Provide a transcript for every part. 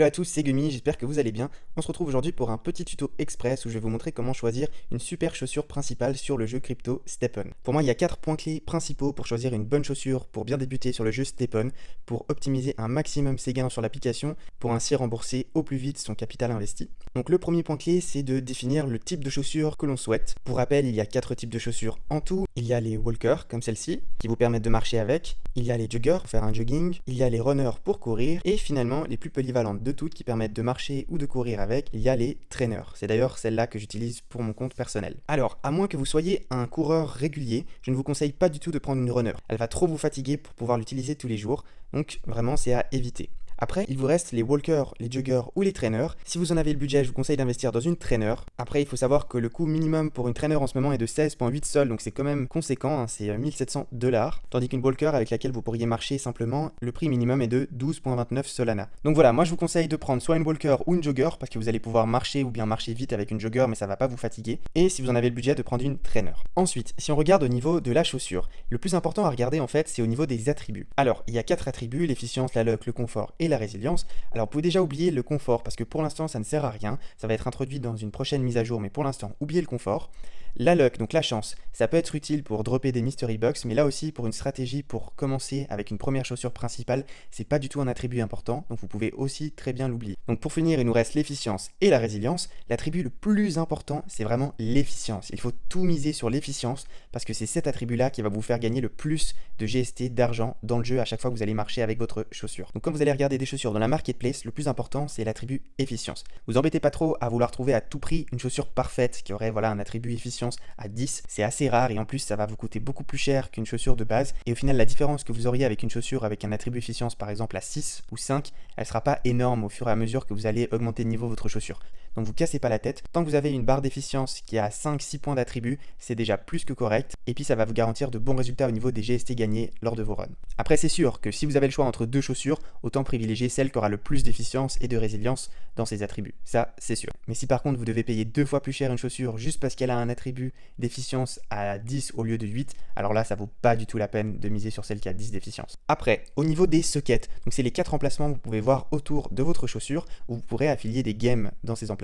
Hello à tous, c'est Gumi, j'espère que vous allez bien. On se retrouve aujourd'hui pour un petit tuto express où je vais vous montrer comment choisir une super chaussure principale sur le jeu crypto STEPN. Pour moi, il y a 4 points clés principaux pour choisir une bonne chaussure pour bien débuter sur le jeu STEPN, pour optimiser un maximum ses gains sur l'application, pour ainsi rembourser au plus vite son capital investi. Donc le premier point clé, c'est de définir le type de chaussure que l'on souhaite. Pour rappel, il y a 4 types de chaussures en tout. Il y a les walkers, comme celle-ci, qui vous permettent de marcher avec. Il y a les joggers, pour faire un jogging. Il y a les runners pour courir. Et finalement, les plus polyvalentes de toutes qui permettent de marcher ou de courir avec, il y a les trainers. C'est d'ailleurs celle-là que j'utilise pour mon compte personnel. Alors, à moins que vous soyez un coureur régulier, je ne vous conseille pas du tout de prendre une runner. Elle va trop vous fatiguer pour pouvoir l'utiliser tous les jours. Donc vraiment, c'est à éviter. Après, il vous reste les walkers, les joggers ou les trainers. Si vous en avez le budget, je vous conseille d'investir dans une trainer. Après, il faut savoir que le coût minimum pour une trainer en ce moment est de 16,8 sols, donc c'est quand même conséquent, hein, c'est 1700$. Tandis qu'une walker avec laquelle vous pourriez marcher simplement, le prix minimum est de 12,29 Solana. Donc voilà, moi je vous conseille de prendre soit une walker ou une jogger, parce que vous allez pouvoir marcher ou bien marcher vite avec une jogger, mais ça va pas vous fatiguer. Et si vous en avez le budget, de prendre une trainer. Ensuite, si on regarde au niveau de la chaussure, le plus important à regarder en fait, c'est au niveau des attributs. Alors, il y a 4 attributs, l'efficience, la luck, le confort et la résilience. Alors vous pouvez déjà oublier le confort parce que pour l'instant ça ne sert à rien, ça va être introduit dans une prochaine mise à jour, mais pour l'instant oubliez le confort. La luck, donc la chance, ça peut être utile pour dropper des mystery box, mais là aussi pour une stratégie pour commencer avec une première chaussure principale, c'est pas du tout un attribut important, donc vous pouvez aussi très bien l'oublier. Donc pour finir, il nous reste l'efficience et la résilience. L'attribut le plus important, c'est vraiment l'efficience. Il faut tout miser sur l'efficience parce que c'est cet attribut-là qui va vous faire gagner le plus de GST, d'argent dans le jeu à chaque fois que vous allez marcher avec votre chaussure. Donc quand vous allez regarder des chaussures dans la marketplace, le plus important c'est l'attribut efficience. Vous embêtez pas trop à vouloir trouver à tout prix une chaussure parfaite qui aurait un attribut efficience à 10, c'est assez rare et en plus ça va vous coûter beaucoup plus cher qu'une chaussure de base et au final la différence que vous auriez avec une chaussure avec un attribut efficience par exemple à 6 ou 5, elle sera pas énorme au fur et à mesure que vous allez augmenter de niveau votre chaussure. Donc vous cassez pas la tête, tant que vous avez une barre d'efficience qui a 5-6 points d'attribut, c'est déjà plus que correct et puis ça va vous garantir de bons résultats au niveau des GST gagnés lors de vos runs. Après c'est sûr que si vous avez le choix entre deux chaussures, autant privilégier celle qui aura le plus d'efficience et de résilience dans ses attributs, ça c'est sûr. Mais si par contre vous devez payer 2 fois plus cher une chaussure juste parce qu'elle a un attribut d'efficience à 10 au lieu de 8, alors là ça vaut pas du tout la peine de miser sur celle qui a 10 d'efficience. Après, au niveau des sockets, donc c'est les 4 emplacements que vous pouvez voir autour de votre chaussure où vous pourrez affilier des games dans ces emplacements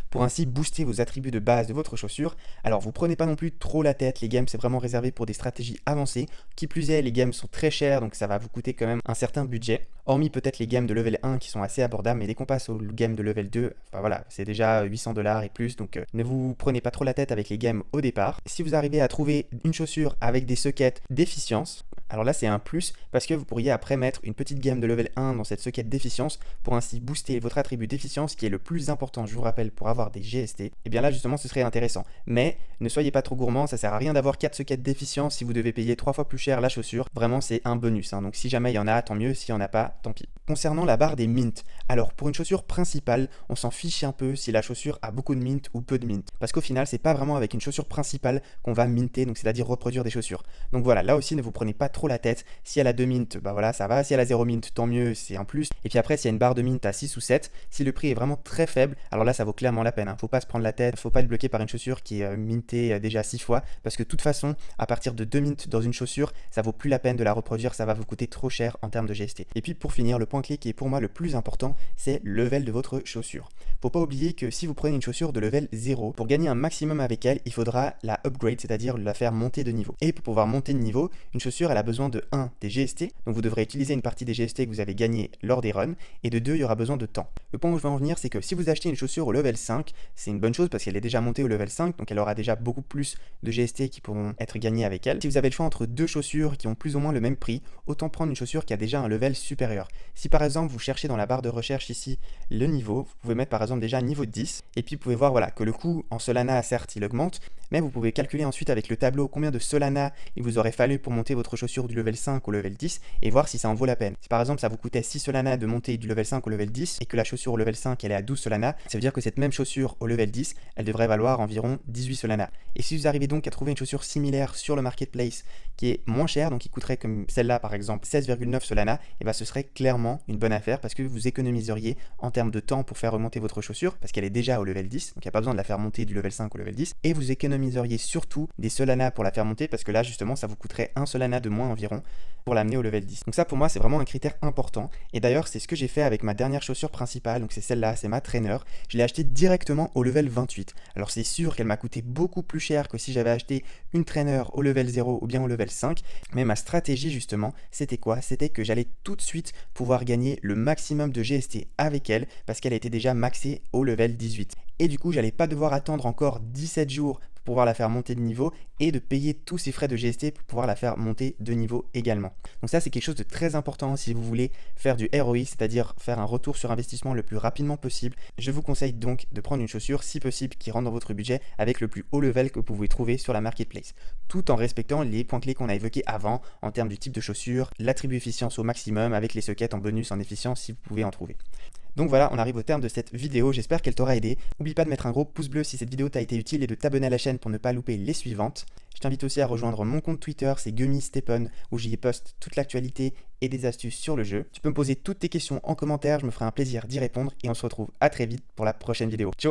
pour ainsi booster vos attributs de base de votre chaussure. Alors vous prenez pas non plus trop la tête, les games c'est vraiment réservé pour des stratégies avancées, qui plus est les games sont très chers donc ça va vous coûter quand même un certain budget, hormis peut-être les games de level 1 qui sont assez abordables, mais dès qu'on passe au game de level 2, enfin voilà, c'est déjà 800$ et plus, donc ne vous prenez pas trop la tête avec les games au départ. Si vous arrivez à trouver une chaussure avec des sockets d'efficience, alors là c'est un plus parce que vous pourriez après mettre une petite gamme de level 1 dans cette socket d'efficience pour ainsi booster votre attribut d'efficience qui est le plus important, je vous rappelle, pour avoir des GST. Et bien là justement ce serait intéressant. Mais ne soyez pas trop gourmand, ça sert à rien d'avoir 4 sockets d'efficience si vous devez payer 3 fois plus cher la chaussure. Vraiment c'est un bonus, hein. Donc si jamais il y en a, tant mieux, s'il n'y en a pas, tant pis. Concernant la barre des mints, alors pour une chaussure principale, on s'en fiche un peu si la chaussure a beaucoup de mint ou peu de mint. Parce qu'au final, c'est pas vraiment avec une chaussure principale qu'on va minter, donc c'est-à-dire reproduire des chaussures. Donc voilà, là aussi ne vous prenez pas trop la tête. Si elle a 2 mint, bah voilà, ça va. Si elle a 0 mint, tant mieux, c'est un plus. Et puis après, s'il y a une barre de mint à 6 ou 7, si le prix est vraiment très faible, alors là ça vaut clairement la peine, hein. Faut pas se prendre la tête, faut pas être bloqué par une chaussure qui est mintée déjà 6 fois, parce que de toute façon, à partir de 2 mint dans une chaussure, ça vaut plus la peine de la reproduire, ça va vous coûter trop cher en termes de GST. Et puis pour finir, le point clé qui est pour moi le plus important, c'est le level de votre chaussure. Faut pas oublier que si vous prenez une chaussure de level 0, pour gagner un maximum avec elle, il faudra la upgrade, c'est-à-dire la faire monter de niveau. Et pour pouvoir monter de niveau, une chaussure elle a besoin de 1 des GST, donc vous devrez utiliser une partie des GST que vous avez gagné lors des runs, et de 2 il y aura besoin de temps. Le point où je veux en venir, c'est que si vous achetez une chaussure au level 5, c'est une bonne chose parce qu'elle est déjà montée au level 5, donc elle aura déjà beaucoup plus de GST qui pourront être gagnés avec elle. Si vous avez le choix entre deux chaussures qui ont plus ou moins le même prix, autant prendre une chaussure qui a déjà un level supérieur. Si par exemple vous cherchez dans la barre de recherche ici le niveau, vous pouvez mettre par exemple déjà niveau 10, et puis vous pouvez voir que le coût en Solana certes il augmente, mais vous pouvez calculer ensuite avec le tableau combien de Solana il vous aurait fallu pour monter votre chaussure du level 5 au level 10 et voir si ça en vaut la peine. Si par exemple ça vous coûtait 6 Solana de monter du level 5 au level 10 et que la chaussure au level 5 elle est à 12 Solana, ça veut dire que cette même chaussure au level 10 elle devrait valoir environ 18 Solana. Et si vous arrivez donc à trouver une chaussure similaire sur le marketplace qui est moins chère, donc qui coûterait comme celle-là par exemple 16,9 Solana, et ce serait clairement une bonne affaire parce que vous économiseriez en termes de temps pour faire remonter votre votre chaussure parce qu'elle est déjà au level 10, donc il n'y a pas besoin de la faire monter du level 5 au level 10, et vous économiseriez surtout des Solana pour la faire monter parce que là justement ça vous coûterait un Solana de moins environ pour l'amener au level 10. Donc ça pour moi c'est vraiment un critère important, et d'ailleurs c'est ce que j'ai fait avec ma dernière chaussure principale, donc c'est celle-là, c'est ma trainer. Je l'ai achetée directement au level 28. Alors c'est sûr qu'elle m'a coûté beaucoup plus cher que si j'avais acheté une trainer au level 0 ou bien au level 5, mais ma stratégie justement c'était quoi? C'était que j'allais tout de suite pouvoir gagner le maximum de GST avec elle parce qu'elle était déjà maxée au level 18. Et du coup j'allais pas devoir attendre encore 17 jours pour pouvoir la faire monter de niveau et de payer tous ces frais de GST pour pouvoir la faire monter de niveau également. Donc ça c'est quelque chose de très important si vous voulez faire du ROI, c'est-à-dire faire un retour sur investissement le plus rapidement possible. Je vous conseille donc de prendre une chaussure si possible qui rentre dans votre budget avec le plus haut level que vous pouvez trouver sur la marketplace, tout en respectant les points clés qu'on a évoqués avant en termes du type de chaussure, l'attribut efficience au maximum avec les sockets en bonus en efficience si vous pouvez en trouver. Donc voilà, on arrive au terme de cette vidéo, j'espère qu'elle t'aura aidé. N'oublie pas de mettre un gros pouce bleu si cette vidéo t'a été utile et de t'abonner à la chaîne pour ne pas louper les suivantes. Je t'invite aussi à rejoindre mon compte Twitter, c'est GummyStephen, où j'y poste toute l'actualité et des astuces sur le jeu. Tu peux me poser toutes tes questions en commentaire, je me ferai un plaisir d'y répondre et on se retrouve à très vite pour la prochaine vidéo. Ciao!